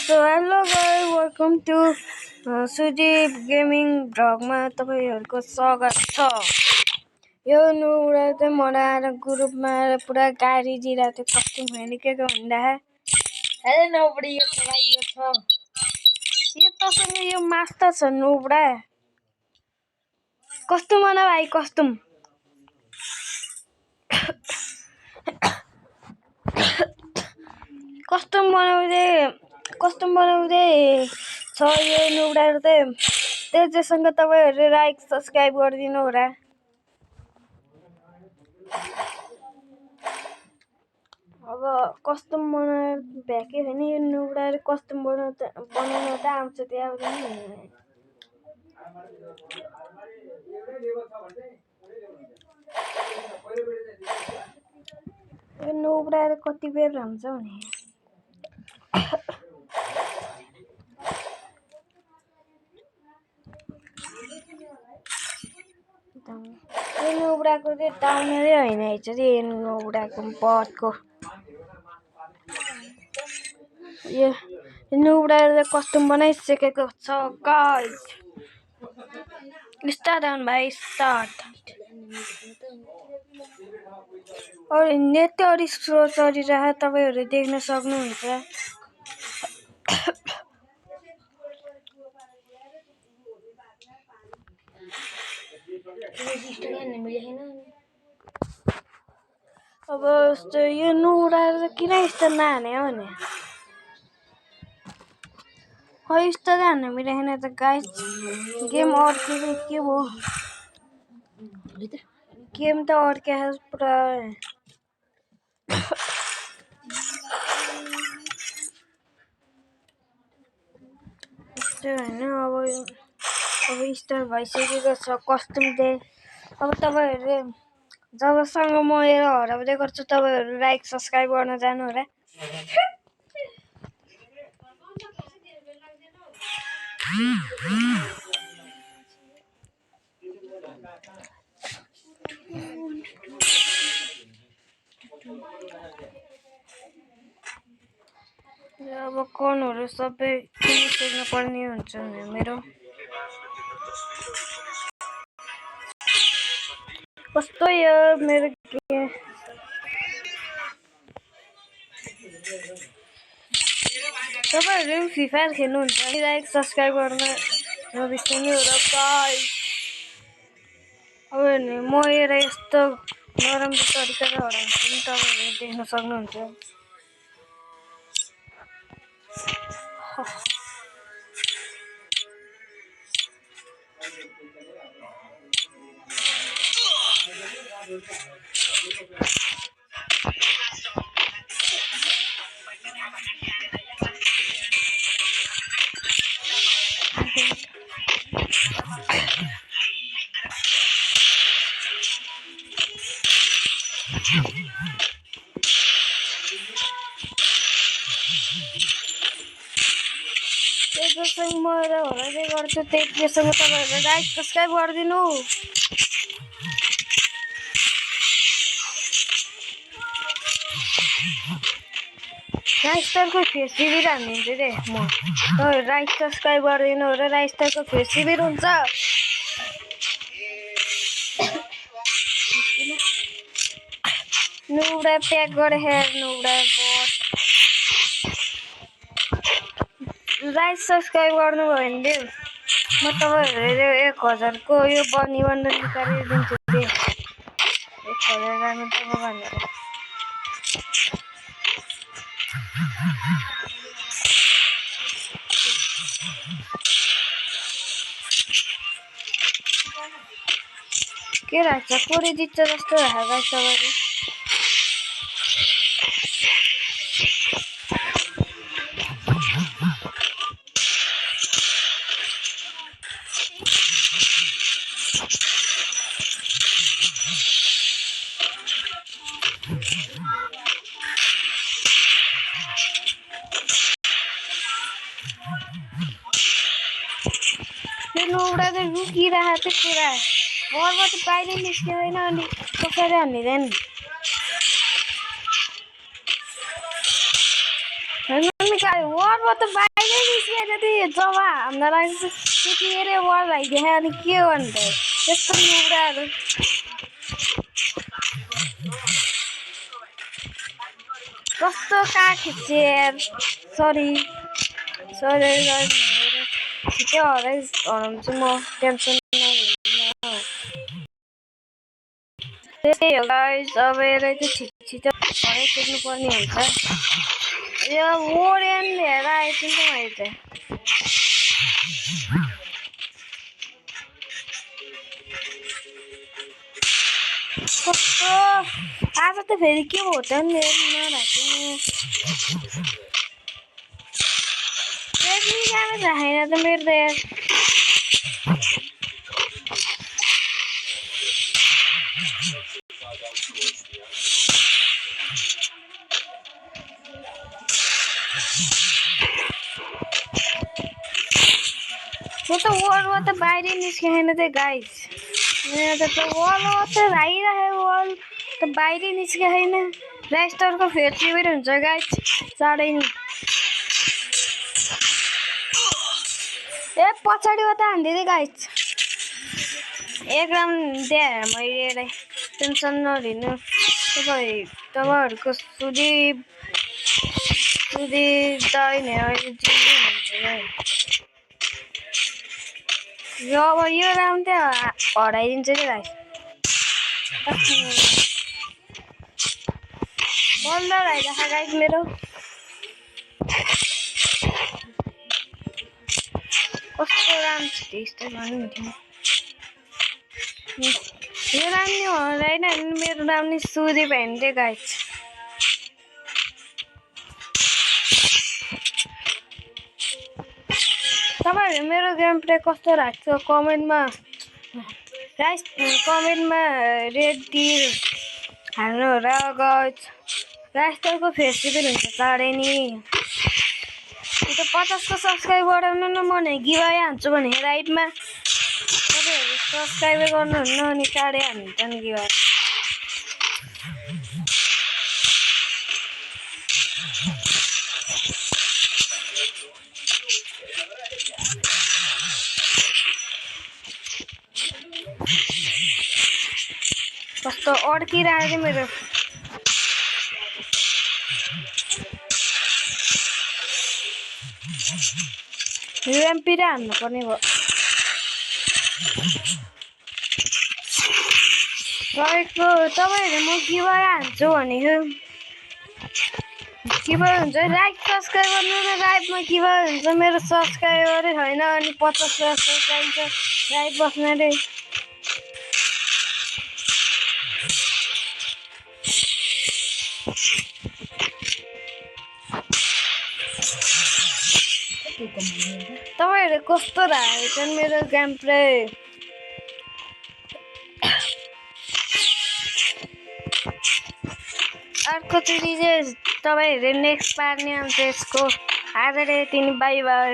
So hello guys, welcome to Sudeep Gaming भ्लगमा तपाईहरुको स्वागत छ। यो नुरा चाहिँ मलाई आएर ग्रुपमा आएर पुरा गाडी दिइरहेको थियो कस्ट्युम हेर्ने के भन्दा हेलो नोबडी यो छ यो तसँग यो मास्टर छ नुबडा कस्ट्युम बना भाइ कस्ट्युम कस्ट्युम बनाउँदै छ यो नुबडाहरु चाहिँ त्यसैसँग तपाईहरुले लाइक सब्स्क्राइब गरिदिनु होला। अब कस्ट्युम बनाएर भ्याके हैन यो नुबडाले कस्ट्युम बनाउन त आउँछ त्यहाँ पनि यो नुबडाले कति बेर हुन्छ भने यो नुबडाको चाहिँ टाउनरै हैन यसरी नुबडाको बटको यो नुबडाले कस्ट्युम बनाइसकेको छ गाइस। स्टार्ट अन भाइ स्टार्ट और नेट अलि स्लो चलिरहेको तपाईहरुले देख्न सक्नुहुन्छ। अब यो नुबडा किन यस्तो नहाने हो भने खै यस्तो हान्न मिलेन त गाइस गेम अड्केको के भयो गेम त अड्केको पुरा अब स्टार्ट भइसकेको छ कस्ट्युम चाहिँ अब तपाईहरुले जबसम्म म यो हराउँदै गर्छु तपाईहरु लाइक सब्स्क्राइब गर्न जानु होला। अब कनहरु सबै किनिसक्नु पर्ने हुन्छ मेरो कस्तो यो मेरो तपाईहरुले फ्री फायर खेल्नुहुन्छ भने लाइक सब्स्क्राइब गर्न नबिर्सनु होला गाइस। अब म यस्तो नराम्रो तरिकाले हराउँछु नि तपाईहरुले देख्न सक्नुहुन्छ। त्यसैसँग म हराउँदै गर्छु त्यसैसँग तपाईहरुले लाइक सब्स्क्राइब गरिदिनु। राइस्टरको फेस सिभिर हानिदिन्छु रे म तपाईहरु लाइक सब्स्क्राइब गरिदिनु र राइस्टरको फेस सिभिर हुन्छ। नुबडा प्याक गरे नुबडा बट लाइक सब्स्क्राइब गर्नुभयो भने म तपाईहरुले 1000 को यो निबन्धन निकालिदिन्छु रे 1000 राम्रो त भनेर के लाग्छ कोरी जित्छ जस्तो लाग्छ तपाईहरु नुबडा चाहिँ रुकिरहेको थियो पुरा घरबाट बाहिर निस्किँदैन अनि कसरी हान्दिँदैन गाई वरमा त बाहिरै निस्केर त्यो जम्मा हान्न लाग्छ त्यति हेरे वर राखिदिए अनि के गर्नु त त्यस्तो लुगाहरू कस्तो काखिचे यार सरी छिटो हराउँछु म टेन्सन नलिनु त्यही हो गाइस अब यसलाई चाहिँ छिटो हराइसक्नु पर्ने हुन्छ यो ओरेन लिएर आइसक्नु मैले चाहिँ कस्तो आज त फेरि के हो त नराख्नु जान चाहेन त मेरो त यार म त वर्ल्डमा त बाहिरै निस्केन त गाइस मेरो त वर्ल्डमा त राइरहेको वर्ल्ड त बाहिरै निस्केन राइस्टरको फेस्टिभल हुन्छ गाइस चाँडै नि ए पछाडिबाट हान्दिँदै गाइस एक राउन्ड दिएँ मैले यसलाई टेन्सन नलिनु तपाईँहरूको सुदीप दाइने अहिले जिउँदै हुन्छ अब यो राउन्ड चाहिँ हराइदिन्छ कि गाइस बन्द भइरहेछ गाइस मेरो कस्तो राउन्ड त्यस्तो गर्नु हुन्थ्यो यो राउन्ड नि हराएन मेरो राउन्ड नि सुदीप हान्थ्यो गाइस तपाईहरु मेरो गेम प्ले कस्तो लाग्छ कमेन्टमा रेड टिल हाल्नु र गाइस राइस्टरको फेस्टिभल हुन्छ चाँडै नि त्यो 50 को सब्स्क्राइब बढाउनु न म नै गिभअवे हान्छु भने राइटमा तपाईहरु सब्स्क्राइब गर्नुहुन्न अनि चाँडै हान्छ नि गिभअवे कस्तो अड्किरहेको मेरो UMP रे हान्नु पर्ने भयो तपाईहरु म गिभअवे हान्छु भनेको गिभअवे हुन्छ लाइक सब्स्क्राइब गर्नु न लाइभमा गिभअवे हुन्छ मेरो सब्स्क्राइबरै छैन अनि 50 सब्स्क्राइब चाहिन्छ लाइभ बस्न रे तपाईहरु कस्तो लाग्छ मेरो गेम प्ले अर्कोचोटि चाहिँ तपाईहरु नेक्स्ट पार्ने आउँछ यसको आजले तिनी बाइ बाइ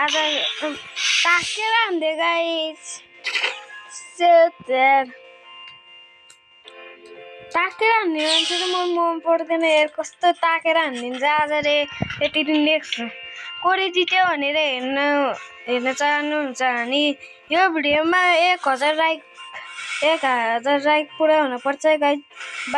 आज ताकेर हान्दै गाइस सेटर ताकेर हान्ने मान्छे त मन पर्दैन यार कस्तो ताकेर हान्दिन्छ आजले यति नेक्स्ट कोडी जित्यो भनेर हेर्न चाहनुहुन्छ भने यो भिडियोमा 1000 लाइक पुरा हुन पर्छ गाइस बाइ